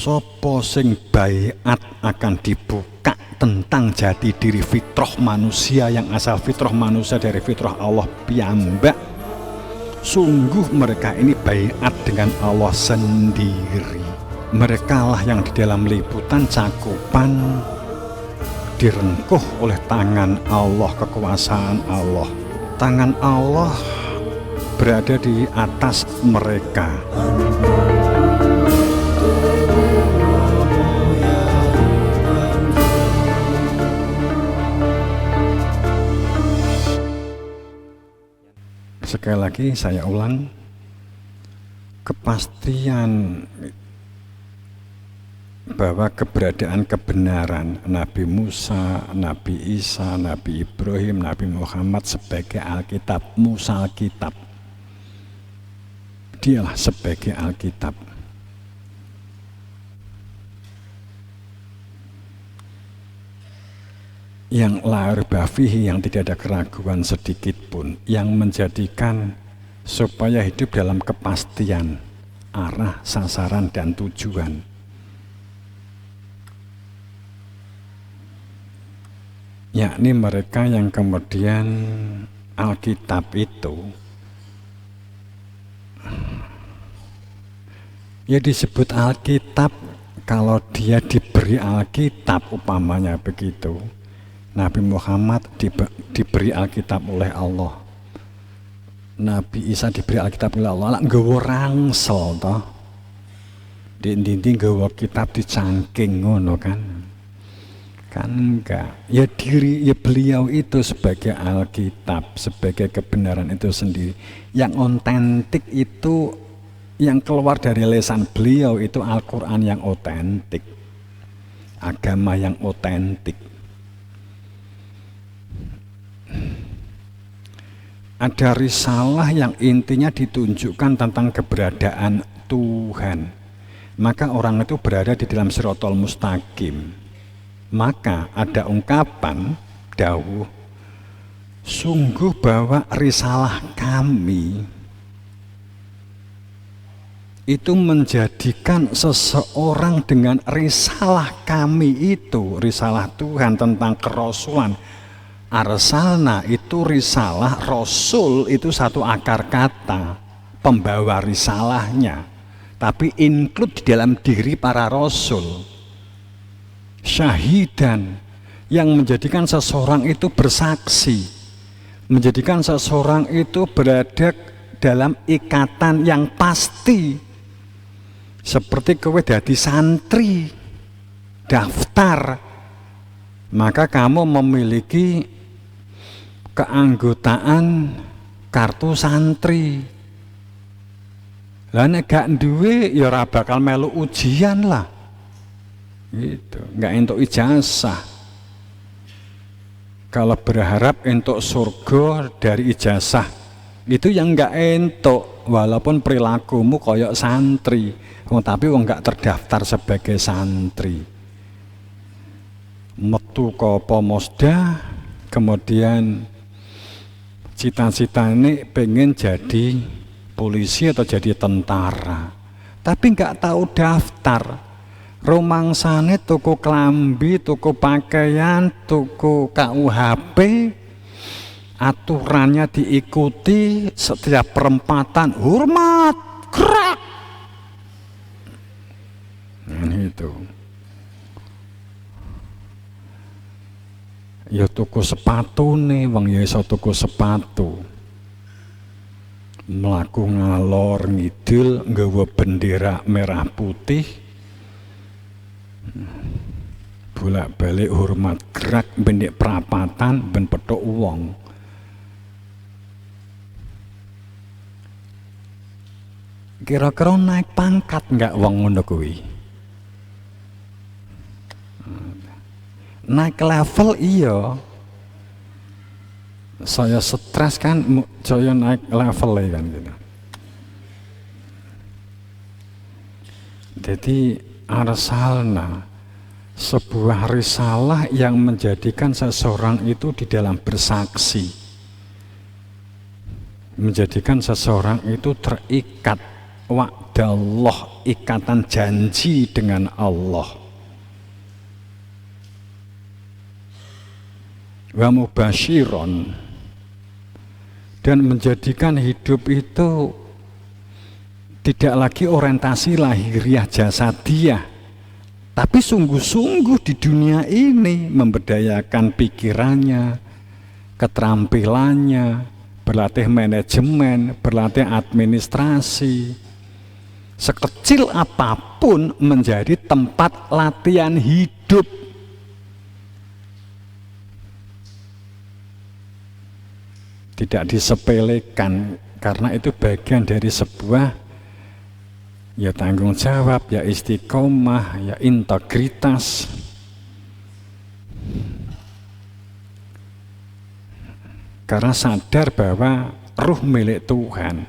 Sopo sing baiat akan dibuka tentang jati diri fitrah manusia yang asal fitrah manusia dari fitrah Allah piyambak. Sungguh mereka ini baiat dengan Allah sendiri. Mereka lah yang di dalam liputan cakupan direngkuh oleh tangan Allah, kekuasaan Allah. Tangan Allah berada di atas mereka. Sekali lagi saya ulang, kepastian bahwa keberadaan kebenaran Nabi Musa, Nabi Isa, Nabi Ibrahim, Nabi Muhammad sebagai Alkitab, Musa Alkitab, dialah sebagai Alkitab. Yang la raiba fihi, yang tidak ada keraguan sedikit pun, yang menjadikan supaya hidup dalam kepastian arah, sasaran, dan tujuan. Yakni mereka yang kemudian Alkitab itu ya disebut Alkitab kalau dia diberi Alkitab, umpamanya begitu. Nabi Muhammad diberi Alkitab oleh Allah, Nabi Isa diberi Alkitab oleh Allah, nggawa rangsel toh, di nggawa kitab dicangking ngono kan enggak. Ya diri, ya beliau itu sebagai Alkitab, sebagai kebenaran itu sendiri. Yang otentik itu, yang keluar dari lisan beliau itu Al-Quran yang otentik, agama yang otentik. Ada risalah yang intinya ditunjukkan tentang keberadaan Tuhan, maka orang itu berada di dalam Shirathul Mustaqim. Maka ada ungkapan dawuh, sungguh bahwa risalah kami itu menjadikan seseorang dengan risalah kami itu, risalah Tuhan tentang kerasulan. Arsalna itu risalah, rasul itu satu akar kata, pembawa risalahnya, tapi include di dalam diri para rasul. Syahidan, yang menjadikan seseorang itu bersaksi, menjadikan seseorang itu berada dalam ikatan yang pasti. Seperti kowe dadi santri, daftar, maka kamu memiliki keanggotaan kartu santri. Lah nek gak duwe ya ora bakal melu ujian lah. Gitu, nggak entuk ijazah. Kalau berharap entuk surga dari ijazah itu yang nggak entuk, walaupun perilakumu koyok santri, tapi wong nggak terdaftar sebagai santri. Metu ke Pomosda, kemudian cita-cita ini pengen jadi polisi atau jadi tentara, tapi nggak tahu daftar. Romangsane tuku klambi, tuku pakaian, tuku KUHP, aturannya diikuti, setiap perempatan hormat, gerak. Nah, itu. Ya tuku sepatu nih, wong ya iso tuku sepatu. Mlaku ngalor ngidul nggawa bendera merah putih. Bolak-balik hormat, gerak, bendik perapatan, ben petuk wong. Kira-kira naik pangkat nggak wong ngono kuwi? Naik level iya. Saya stres kan, saya naik level ya kan gitu. Jadi arsalna, sebuah risalah yang menjadikan seseorang itu di dalam bersaksi, menjadikan seseorang itu terikat wa'dallah, ikatan janji dengan Allah. Wa mubasyiron, dan menjadikan hidup itu tidak lagi orientasi lahiriah jasadiah, tapi sungguh-sungguh di dunia ini memberdayakan pikirannya, keterampilannya, berlatih manajemen, berlatih administrasi. Sekecil apapun menjadi tempat latihan hidup. Tidak disepelekan, karena itu bagian dari sebuah ya tanggung jawab, ya istiqomah, ya integritas. Karena sadar bahwa ruh milik Tuhan,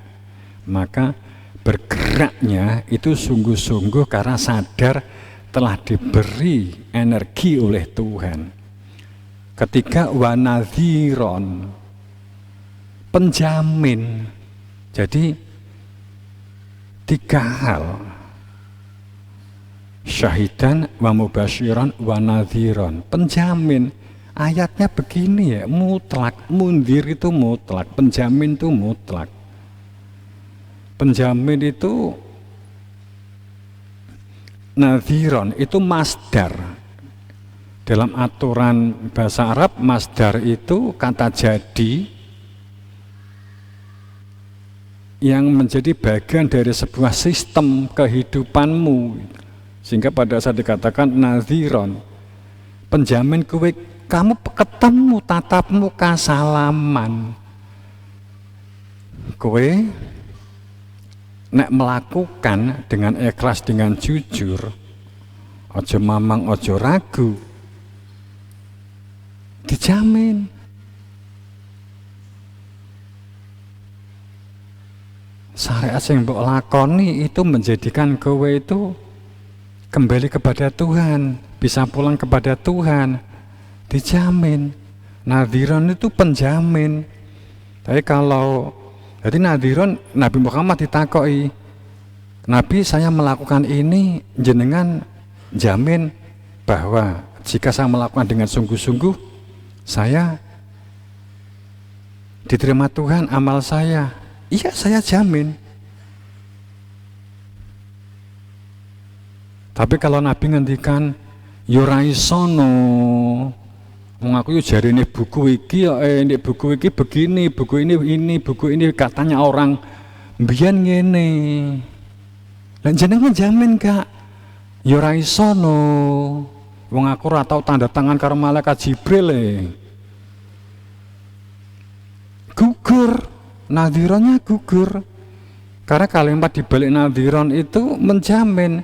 maka bergeraknya itu sungguh-sungguh karena sadar telah diberi energi oleh Tuhan. Ketiga, wanadhiron, penjamin. Jadi 3 hal, syahidan wa mubasyiran wa nadhiron, penjamin. Ayatnya begini ya, mutlak, mundir itu mutlak, penjamin itu mutlak. Penjamin itu nadhiron itu masdar. Dalam aturan bahasa Arab, masdar itu kata jadi yang menjadi bagian dari sebuah sistem kehidupanmu, sehingga pada saat dikatakan nadhiron, penjamin kowe, kamu ketemu tatap muka salaman, kowe nek melakukan dengan ikhlas, dengan jujur, ojo mamang, ojo ragu, dijamin. Syariat yang mbok lakoni itu menjadikan kowe itu kembali kepada Tuhan, bisa pulang kepada Tuhan, dijamin. Nadhiron itu penjamin. Tapi kalau jadi nadhiron, Nabi Muhammad ditakoi, Nabi, saya melakukan ini, jenengan jamin bahwa jika saya melakukan dengan sungguh-sungguh, saya diterima Tuhan amal saya. Iya, saya jamin. Tapi kalau Nabi ngendikan yuraisono, mengaku yo jari ini buku iki, ini buku iki begini, buku ini, buku ini katanya orang mbiyen ngene. Lan jenengan jamin gak? Yuraisono, wong aku ora tau tanda tangan karo malaikat Jibril gugur. Nadhironnya gugur, karena kalimat dibalik nadhiron itu menjamin.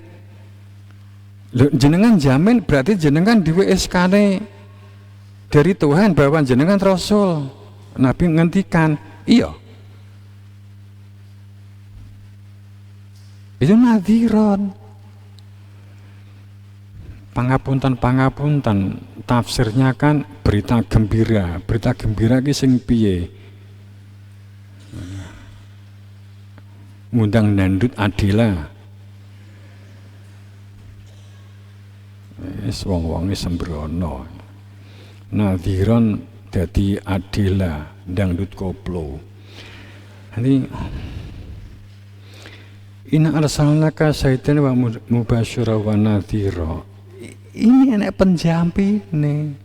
Jenengan jamin berarti jenengan diwe SK-ne dari Tuhan bahwa jenengan Rasul. Nabi ngendikan, iya, itu nadhiron. Pangapunten, tafsirnya kan berita gembira. Berita gembira ki sing piye? Ngundang nandut adila, wong-wonge sembrono. Nadhiron dadi adila, dangdut koplo. Ini inna arsalnaka syahidan wa mubasyiran wa nadhira. Ini enek penjampine.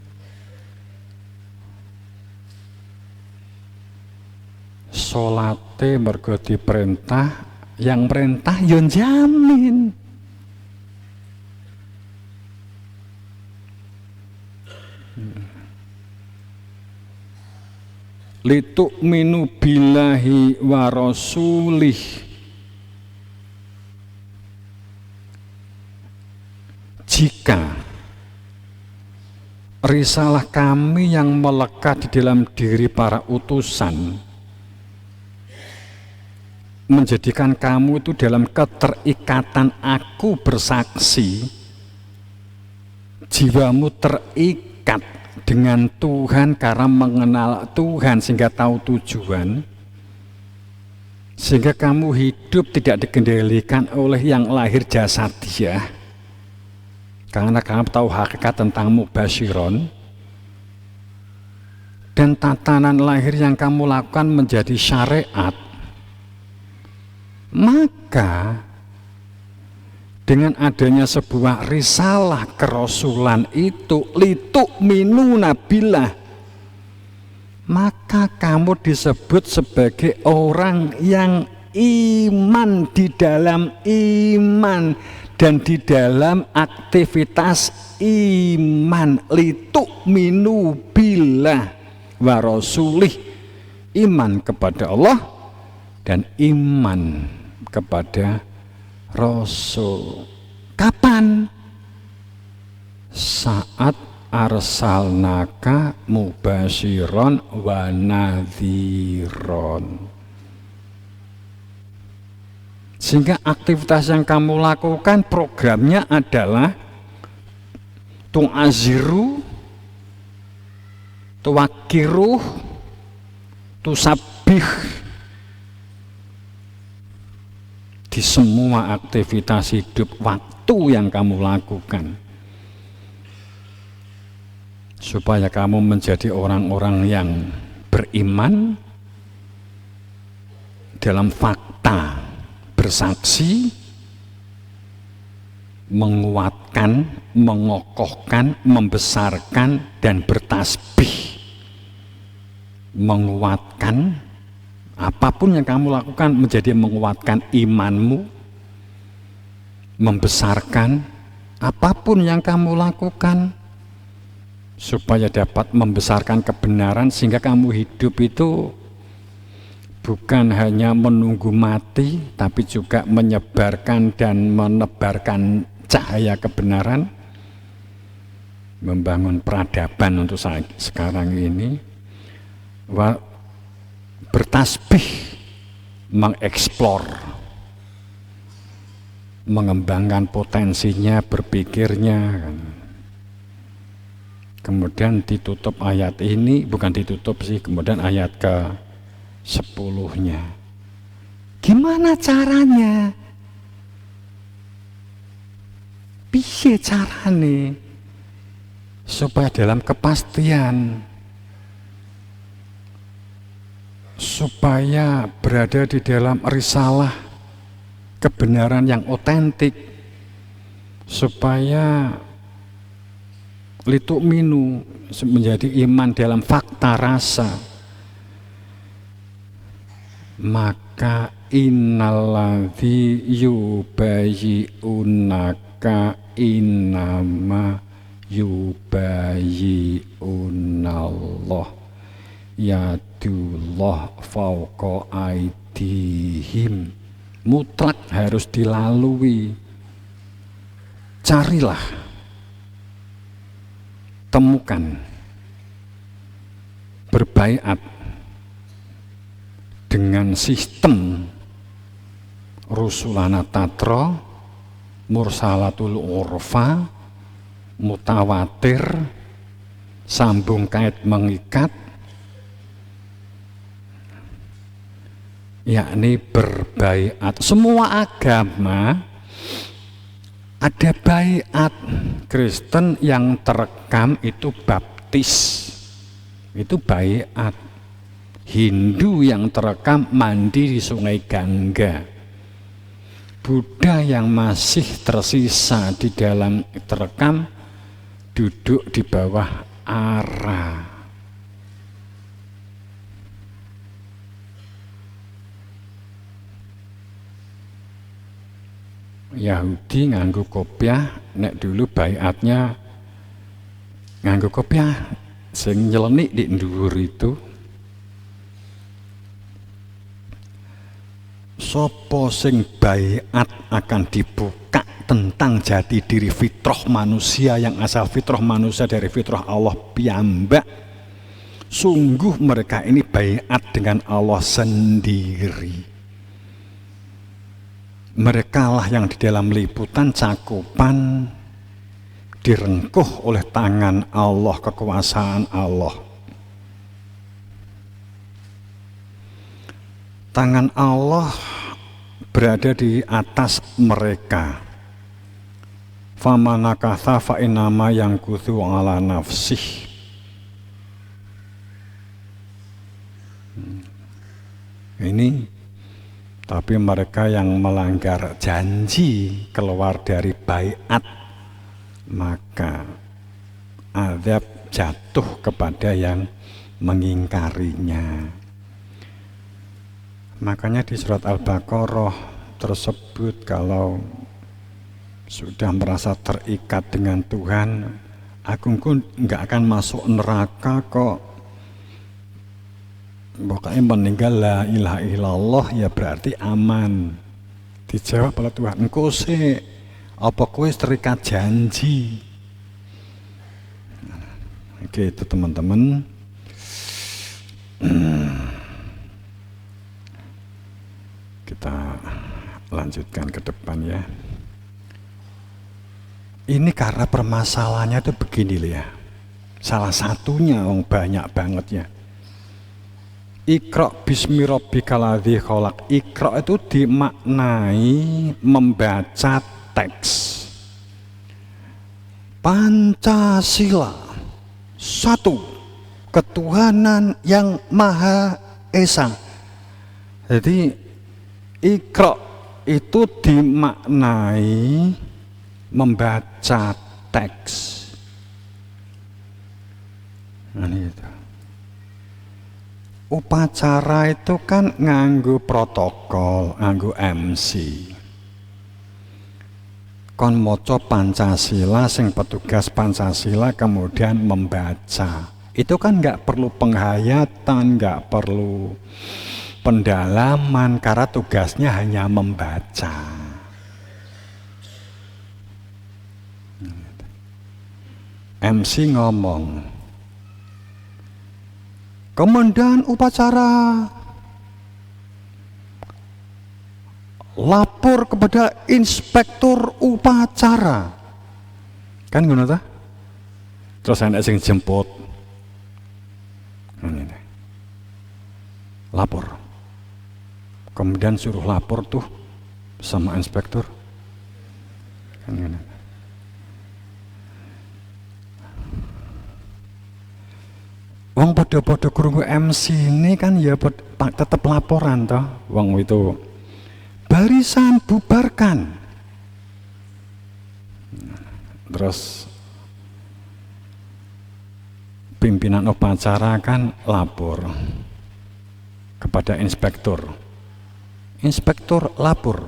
Salate mergo diperintah, yang perintah yo jamin. Litu'minu billahi wa rasulih, jika risalah kami yang melekat di dalam diri para utusan menjadikan kamu itu dalam keterikatan aku bersaksi, jiwamu terikat dengan Tuhan karena mengenal Tuhan sehingga tahu tujuan, sehingga kamu hidup tidak dikendalikan oleh yang lahir jasadiah, karena kamu tahu hakikat tentang mubasyiron, dan tatanan lahir yang kamu lakukan menjadi syariat. Maka dengan adanya sebuah risalah kerasulan itu, litu'minu nabilah, maka kamu disebut sebagai orang yang iman di dalam iman dan di dalam aktivitas iman. Litu'minu billah wa rasulih, iman kepada Allah dan iman kepada Rasul. Kapan? Saat arsalnaka mubasyiron wa nadhiron. Sehingga aktivitas yang kamu lakukan programnya adalah tu'aziru, tuwakiruh, tusabih. Di semua aktivitas hidup waktu yang kamu lakukan, supaya kamu menjadi orang-orang yang beriman dalam fakta, bersaksi, menguatkan, mengokohkan, membesarkan, dan bertasbih. Menguatkan, apapun yang kamu lakukan menjadi menguatkan imanmu. Membesarkan, apapun yang kamu lakukan supaya dapat membesarkan kebenaran, sehingga kamu hidup itu bukan hanya menunggu mati, tapi juga menyebarkan dan menebarkan cahaya kebenaran, membangun peradaban untuk sekarang ini, bertasbih, mengeksplor, mengembangkan potensinya, berpikirnya. Kemudian ditutup ayat ini, bukan ditutup sih, kemudian ayat ke-10-nya. Gimana caranya? Piye carane supaya dalam kepastian, supaya berada di dalam risalah kebenaran yang otentik, supaya litu'minu menjadi iman dalam fakta rasa. Maka innalladzi yubayyi'unaka innama yubayyi'unallah yadullah fauqa aidihim. Mutlak harus dilalui. Carilah, temukan, berbaiat dengan sistem rusulana tatra, mursalatul urfa, mutawatir, sambung kait mengikat, yakni berbaiat. Semua agama ada baiat. Kristen yang terekam itu baptis, itu baiat. Hindu yang terekam mandi di sungai Gangga. Buddha yang masih tersisa di dalam terekam duduk di bawah ara. Yahudi nganggo kopiah, nek dulu baiatnya nganggo kopiah sing nyelenik di nduwur itu. Sopo sing baiat akan dibuka tentang jati diri fitrah manusia, yang asal fitrah manusia dari fitrah Allah piyambak. Sungguh mereka ini baiat dengan Allah sendiri. Mereka lah yang di dalam liputan cakupan direngkuh oleh tangan Allah, kekuasaan Allah. Tangan Allah berada di atas mereka. Famanakatha fa inama yang kuthu ala nafsih. Ini tapi mereka yang melanggar janji keluar dari baiat, maka azab jatuh kepada yang mengingkarinya. Makanya di surat Al-Baqarah tersebut kalau sudah merasa terikat dengan Tuhan, aku nggak akan masuk neraka kok. Pokoknya meninggal la ilaha illallah ya berarti aman. Dijawab oleh Tuhan, engkau sih apa kowe terikat janji. Oke, itu teman-teman. Kita lanjutkan ke depan ya. Ini karena permasalahannya itu begini loh ya. Salah satunya banyak banget ya. Iqra bismi rabbikal ladzi khalaq. Iqra itu dimaknai membaca teks. Pancasila, satu ketuhanan yang Maha Esa. Jadi Iqra itu dimaknai membaca teks. Nah, itu. Upacara itu kan nganggo protokol, nganggo MC. Kon moco Pancasila, sing petugas Pancasila kemudian membaca. Itu kan nggak perlu penghayatan, nggak perlu pendalaman, karena tugasnya hanya membaca. MC ngomong, komandan upacara lapor kepada inspektur upacara, kan ngono ta? Terus ana sing jemput, lapor, kemudian suruh lapor tuh sama inspektur, kan ngono. Wong podo-podo krungu MC ini kan ya tetap laporan toh. Wong itu barisan bubarkan. Terus pimpinan upacara kan lapor kepada inspektur. Inspektur lapor.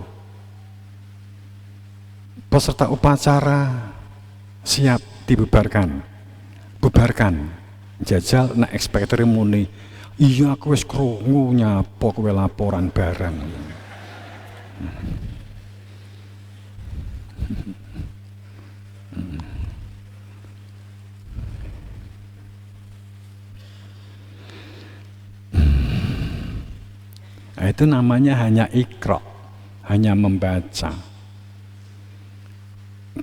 Peserta upacara siap dibubarkan. Bubarkan. Jajal nek inspektur muni, iya aku wis krungu nyapa kowe laporan barang. Nah, itu namanya hanya Iqra, hanya membaca.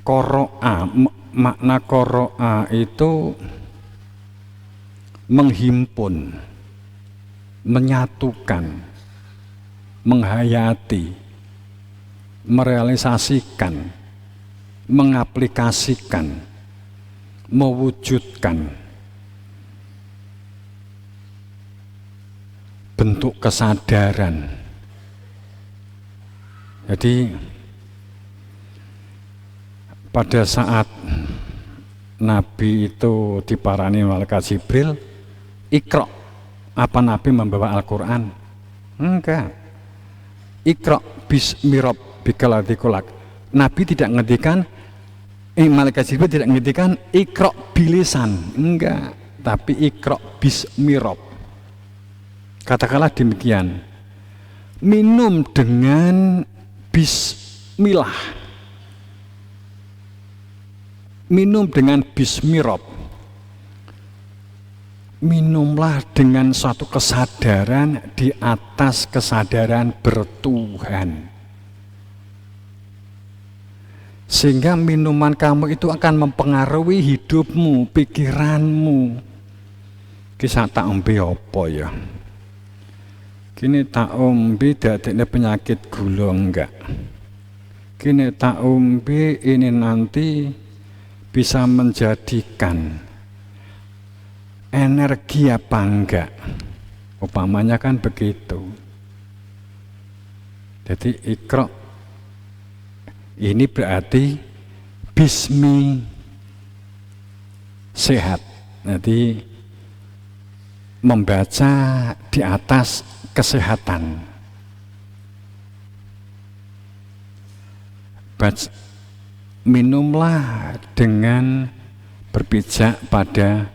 Qara'a, makna qara'a itu menghimpun, menyatukan, menghayati, merealisasikan, mengaplikasikan, mewujudkan bentuk kesadaran. Jadi pada saat Nabi itu diparani malaikat Jibril, Iqra, apa Nabi membawa Al-Quran? Enggak. Iqra bismi rabbikal ladzi khalaq. Nabi tidak ngendikan, malaikat Jibril tidak ngendikan Iqra bilisan, enggak. Tapi Iqra bismi rabb. Katakanlah demikian. Minum dengan bismillah. Minum dengan bismi rabb. Minumlah dengan suatu kesadaran di atas kesadaran bertuhan, sehingga minuman kamu itu akan mempengaruhi hidupmu, pikiranmu. Kisah tak ombe apa ya? Kini tak ombe dadekne penyakit gula enggak. Kini tak ombe ini nanti bisa menjadikan energi apa enggak. Upamanya kan begitu. Jadi Iqra ini berarti bismi sehat. Jadi membaca di atas kesehatan. Minumlah dengan berpijak pada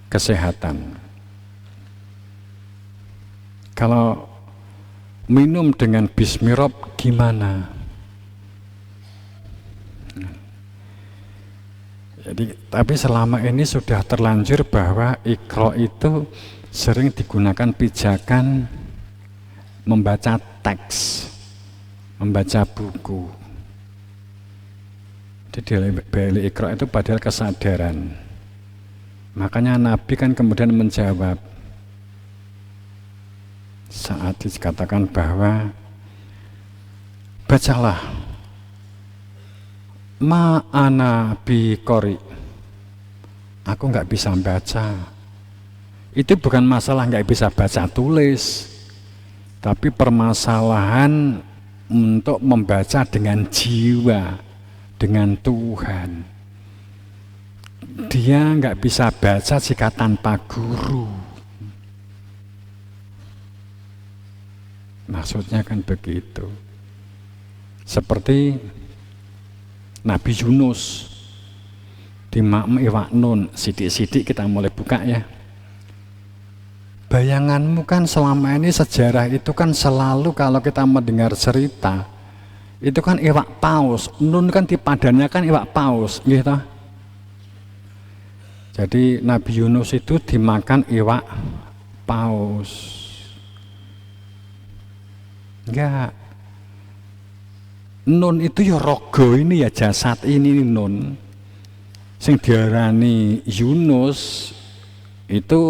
kesehatan. Kalau minum dengan bismirab gimana? Jadi, tapi selama ini sudah terlanjur bahwa Iqra itu sering digunakan pijakan membaca teks, membaca buku. Jadi dari Iqra itu padahal kesadaran. Makanya Nabi kan kemudian menjawab saat dikatakan bahwa bacalah ma'ana biqori, aku nggak bisa baca. Itu bukan masalah nggak bisa baca tulis, tapi permasalahan untuk membaca dengan jiwa, dengan Tuhan. Dia nggak bisa baca jika tanpa guru. Maksudnya kan begitu. Seperti Nabi Yunus di Ma'am Iwak Nun, sidik-sidik kita mulai buka ya. Bayanganmu kan selama ini sejarah itu kan selalu kalau kita mendengar cerita itu kan iwak paus, nun kan dipadannya kan iwak paus, gitu. Jadi Nabi Yunus itu dimakan iwak paus. Enggak. Nun itu ya rogo ini ya jasad ini nun. Sing diarani Yunus itu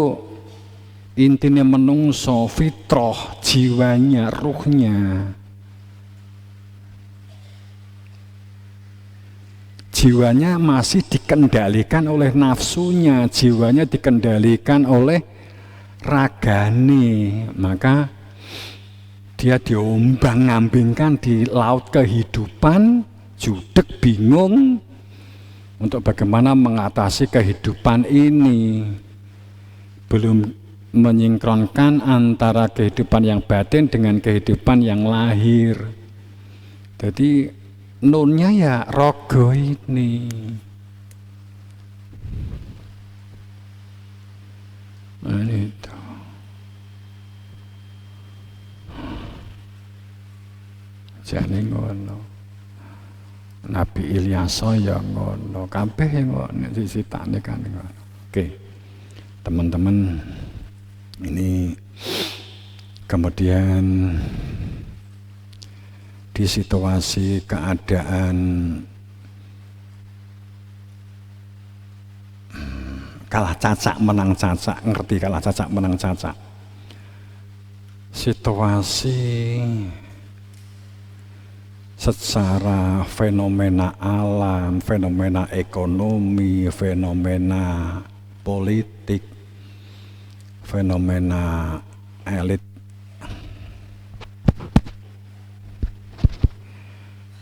intinya menungso, fitrah, jiwanya, ruhnya. Jiwanya masih dikendalikan oleh nafsunya, jiwanya dikendalikan oleh ragane. Maka dia diombang-ambingkan di laut kehidupan, judek bingung untuk bagaimana mengatasi kehidupan ini. Belum menyinkronkan antara kehidupan yang batin dengan kehidupan yang lahir. Jadi nunnya ya rogo ini. Nah, itu. Jadi ngono. Nabi Ilyas ya ngono, kabeh ngono disitane kan ngono. Oke. Teman-teman, ini kemudian di situasi keadaan kalah cacak menang cacak, ngerti kalah cacak menang cacak, situasi secara fenomena alam, fenomena ekonomi, fenomena politik, fenomena elit,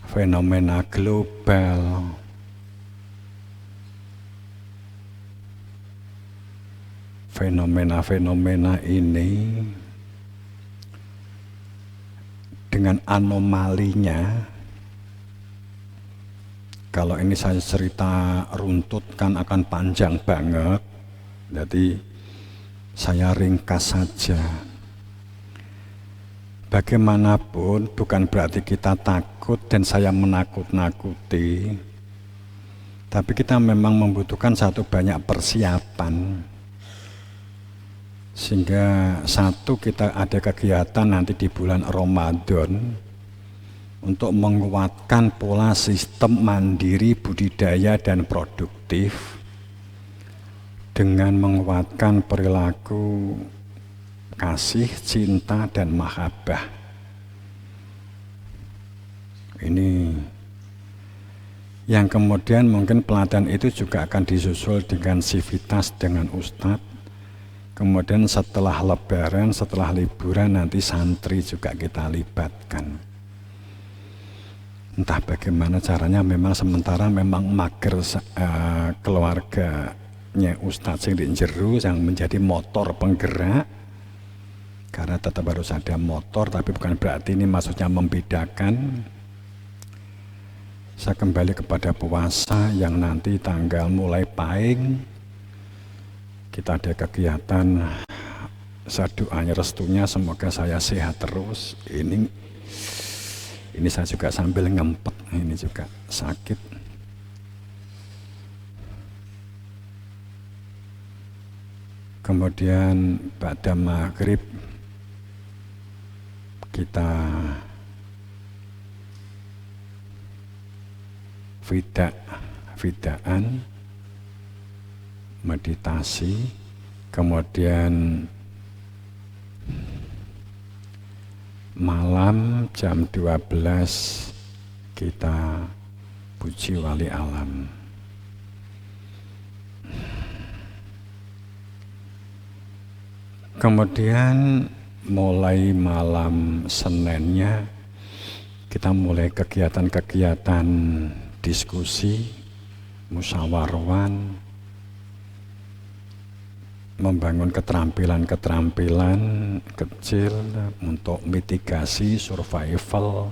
fenomena global, fenomena-fenomena ini dengan anomalinya, kalau ini saya cerita runtut kan akan panjang banget, jadi saya ringkas saja. Bagaimanapun bukan berarti kita takut dan saya menakut-nakuti, tapi kita memang membutuhkan satu banyak persiapan. Sehingga satu, kita ada kegiatan nanti di bulan Ramadan untuk menguatkan pola sistem mandiri budidaya dan produktif dengan menguatkan perilaku kasih, cinta, dan mahabbah. Ini yang kemudian mungkin pelatihan itu juga akan disusul dengan sivitas dengan ustadz. Kemudian setelah lebaran, setelah liburan nanti santri juga kita libatkan. Entah bagaimana caranya, memang sementara memang mager keluarganya ustadz sing di jero yang menjadi motor penggerak. Karena tetap harus ada motor, tapi bukan berarti ini maksudnya membedakan. Saya kembali kepada puasa yang nanti tanggal mulai Pahing kita ada kegiatan. Saya doanya restunya semoga saya sehat terus. Ini saya juga sambil ngempet, ini juga sakit. Kemudian pada maghrib kita vidaan, meditasi, kemudian malam jam 12 kita puji wali alam. Kemudian mulai malam Seninnya kita mulai kegiatan-kegiatan diskusi, musyawarwan, membangun keterampilan-keterampilan kecil untuk mitigasi, survival,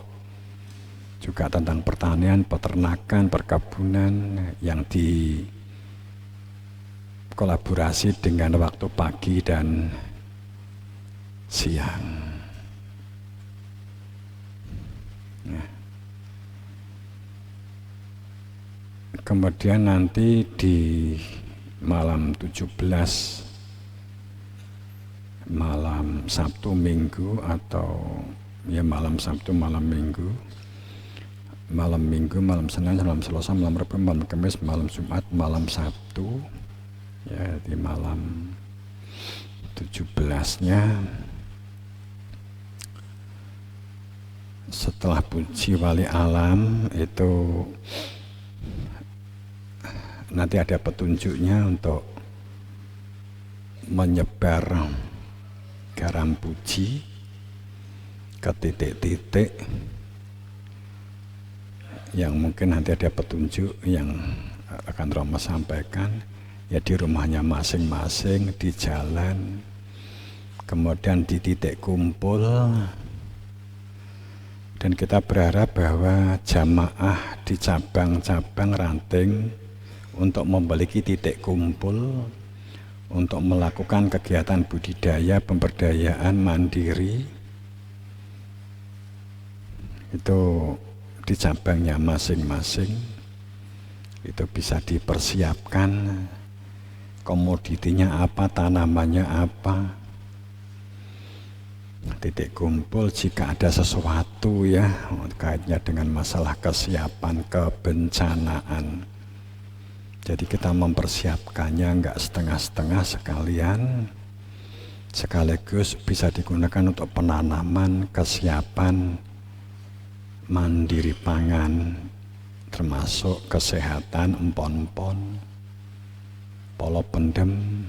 juga tentang pertanian, peternakan, perkebunan yang dikolaborasi dengan waktu pagi dan siang. Kemudian nanti di malam 17 malam Sabtu Minggu atau ya malam Sabtu malam Minggu, malam Senin, malam Selasa, malam Rabu, malam Kamis, malam Jumat, malam Sabtu, ya di malam 17-nya setelah puji wali alam itu nanti ada petunjuknya untuk menyebar garam puji ke titik-titik yang mungkin nanti ada petunjuk yang akan Romo sampaikan, ya di rumahnya masing-masing, di jalan, kemudian di titik kumpul. Dan kita berharap bahwa jamaah di cabang-cabang ranting untuk memiliki titik kumpul untuk melakukan kegiatan budidaya pemberdayaan mandiri itu di cabangnya masing-masing. Itu bisa dipersiapkan komoditinya apa, tanamannya apa, titik kumpul jika ada sesuatu ya kaitnya dengan masalah kesiapan kebencanaan. Jadi kita mempersiapkannya enggak setengah-setengah, sekalian, sekaligus bisa digunakan untuk penanaman kesiapan mandiri pangan, termasuk kesehatan empon-empon, polo pendem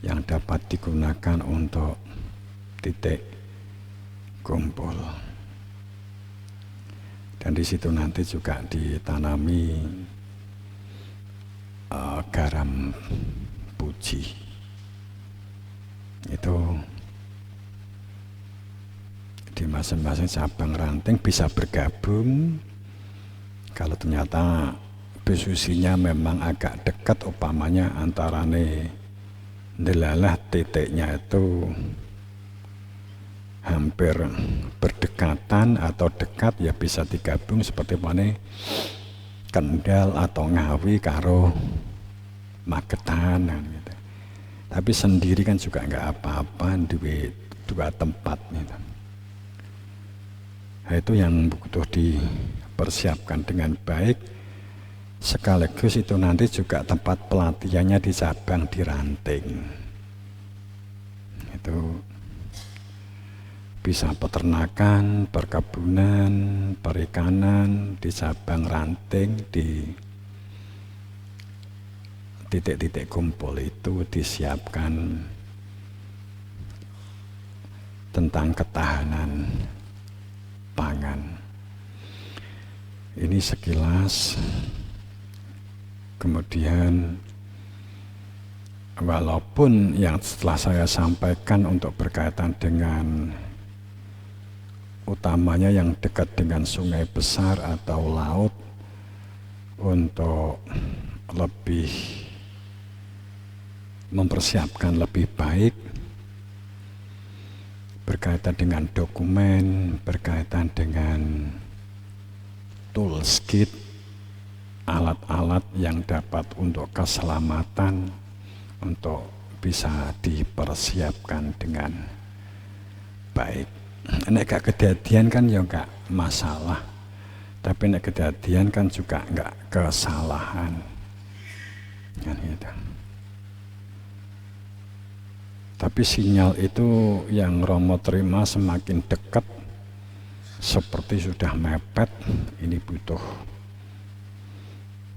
yang dapat digunakan untuk titik kumpul. Dan di situ nanti juga ditanami garam puji. Itu di masing-masing cabang ranting bisa bergabung. Kalau ternyata posisinya memang agak dekat, umpamanya antarane delalah titiknya itu hampir berdekatan atau dekat, ya bisa digabung seperti mana Kendal atau Ngawi karo Magetan gitu. Tapi sendiri kan juga nggak apa-apa, dua tempat gitu. Nah, itu yang butuh dipersiapkan dengan baik, sekaligus itu nanti juga tempat pelatihannya di cabang di ranting. Itu bisa peternakan, perkebunan, perikanan, di cabang ranting, di titik-titik kumpul itu disiapkan tentang ketahanan pangan. Ini sekilas. Kemudian walaupun yang setelah saya sampaikan untuk berkaitan dengan utamanya yang dekat dengan sungai besar atau laut untuk lebih mempersiapkan lebih baik berkaitan dengan dokumen, berkaitan dengan tools kit, alat-alat yang dapat untuk keselamatan untuk bisa dipersiapkan dengan baik. Nek gak kejadian kan ya gak masalah, tapi nek kejadian kan juga gak kesalahan kan gitu. Tapi sinyal itu yang Romo terima semakin dekat, seperti sudah mepet. Ini butuh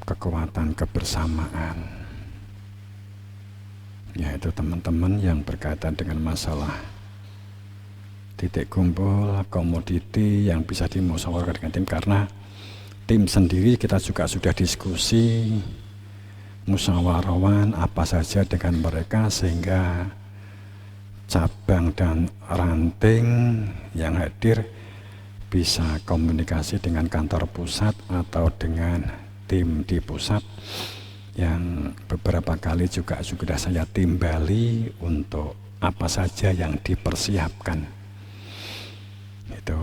kekuatan kebersamaan, yaitu teman-teman yang berkaitan dengan masalah titik kumpul komoditi yang bisa dimusyawarahkan dengan tim, karena tim sendiri kita juga sudah diskusi musyawarawan apa saja dengan mereka, sehingga cabang dan ranting yang hadir bisa komunikasi dengan kantor pusat atau dengan tim di pusat yang beberapa kali juga sudah saya timbali untuk apa saja yang dipersiapkan itu.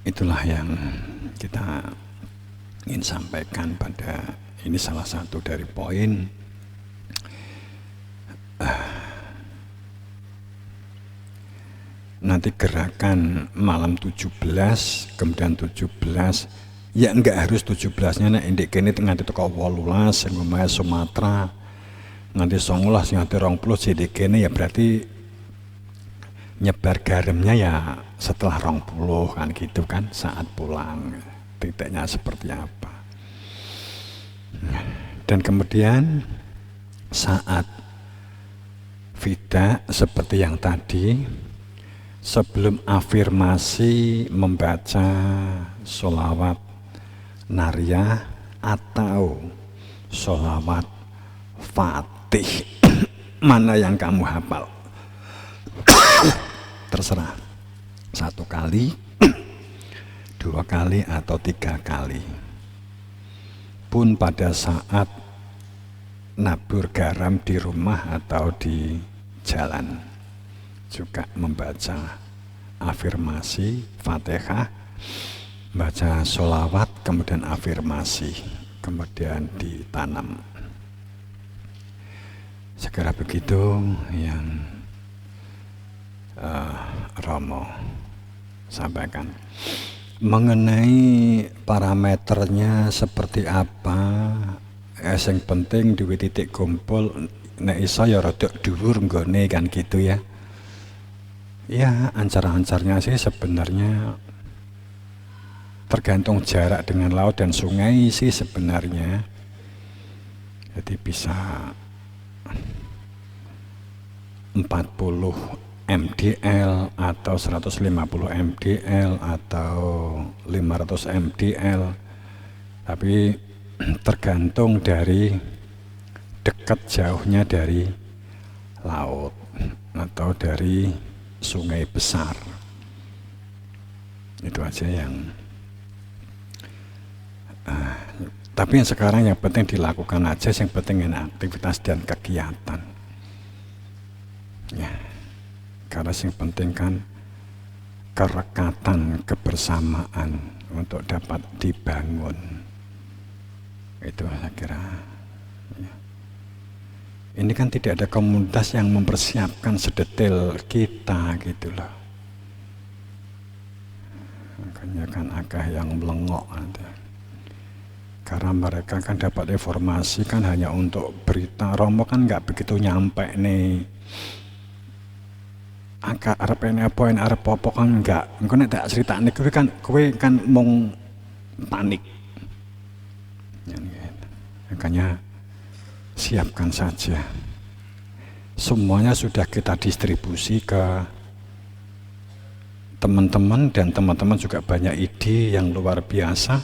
Itulah yang kita ingin sampaikan pada ini, salah satu dari poin nanti gerakan malam 17, kemudian 17 ya enggak harus 17-nya nek indek kene nganti teko 18 sing omahe Sumatera, nganti 19 nganti 20 jadi kene, ya berarti nyebar garamnya ya setelah 20 kan gitu kan, saat pulang titiknya seperti apa. Dan kemudian saat fida seperti yang tadi, sebelum afirmasi membaca sholawat nariyah atau sholawat fatih mana yang kamu hafal terserah, 1 kali 2 kali atau 3 kali pun pada saat nabur garam di rumah atau di jalan juga membaca afirmasi Fatihah, baca sholawat, kemudian afirmasi, kemudian ditanam. Segera begitu yang Romo sampaikan. Mengenai parameternya seperti apa, yang penting duwe titik kumpul nek iso ya rada dhuwur nggone kan gitu ya. Ya, ancar-ancarnya sih sebenarnya tergantung jarak dengan laut dan sungai sih sebenarnya. Jadi bisa 40 mdl atau 150 mdl atau 500 mdl, tapi tergantung dari dekat jauhnya dari laut atau dari sungai besar. Itu aja yang tapi yang sekarang yang penting dilakukan aja, yang penting aktivitas dan kegiatan ya. Karena yang penting kan kerekatan kebersamaan untuk dapat dibangun. Itu saya kira ya. Ini kan tidak ada komunitas yang mempersiapkan sedetail kita gitu loh. Makanya kan akeh yang melengok nanti. Karena mereka kan dapat informasi kan hanya untuk berita. Romo kan nggak begitu nyampe nih. Angka arep apa arep apa kan enggak. Engko nek tak critakne kowe kan mung panik. Makanya siapkan saja. Semuanya sudah kita distribusi ke teman-teman, dan teman-teman juga banyak ide yang luar biasa,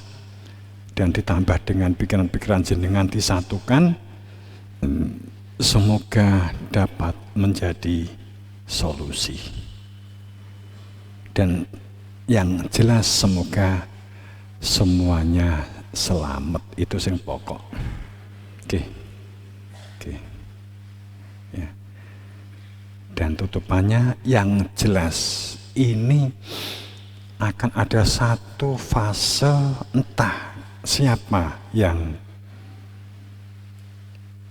dan ditambah dengan pikiran-pikiran jenengan disatukan, semoga dapat menjadi solusi. Dan yang jelas semoga semuanya selamat, itu yang pokok. Oke. Ya. Dan tutupannya yang jelas ini akan ada satu fase, entah siapa yang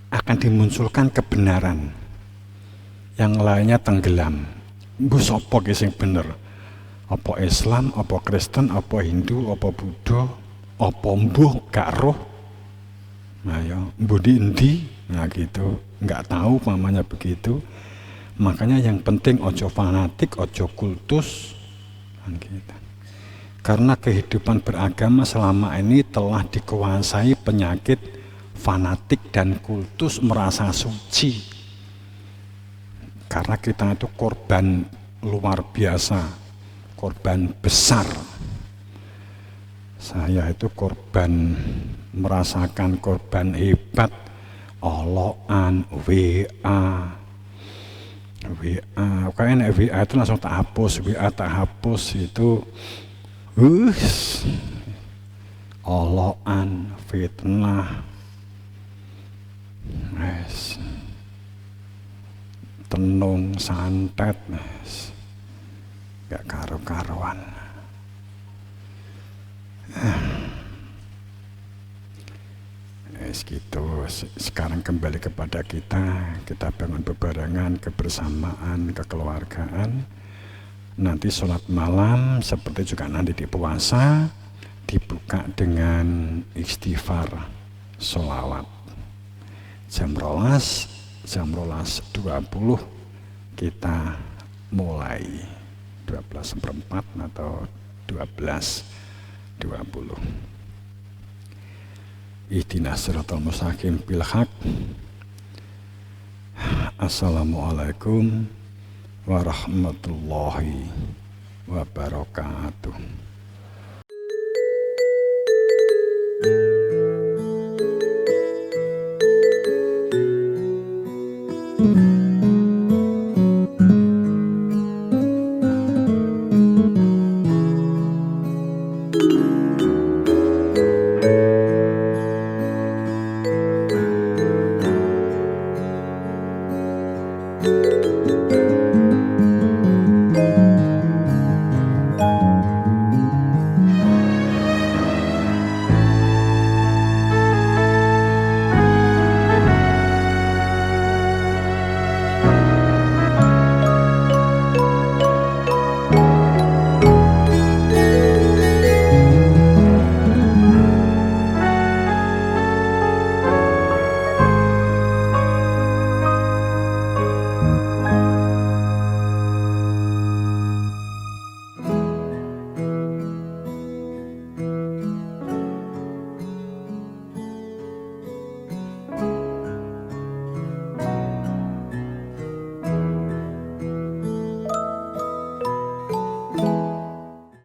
akan dimunculkan kebenaran, yang lainnya tenggelam. Mbuh sapa ki sing bener? Apa Islam, apa Kristen, apa Hindu, apa Buddha, apa mbuh gak roh? Nah ya, mbuh di endi? Nah gitu, nggak tahu mamanya begitu. Makanya yang penting ojo fanatik, ojo kultus, kan gitu. Karena kehidupan beragama selama ini telah dikuasai penyakit fanatik dan kultus merasa suci. Karena kita itu korban luar biasa, korban besar. Saya itu korban, merasakan korban hebat, olokan, WA, kayaknya WA itu langsung tak hapus, WA tak hapus itu, olokan, fitnah, tenung, santet, gak karu-karuan. Gitu. Sekarang kembali kepada kita bangun bebarengan, kebersamaan, kekeluargaan. Nanti sholat malam seperti juga nanti di puasa dibuka dengan istighfar, sholawat. Jam 12.20 kita mulai 12:04 atau 12.20. Ihdinas siratal mustaqim bil haq. Assalamualaikum warahmatullahi wabarakatuh.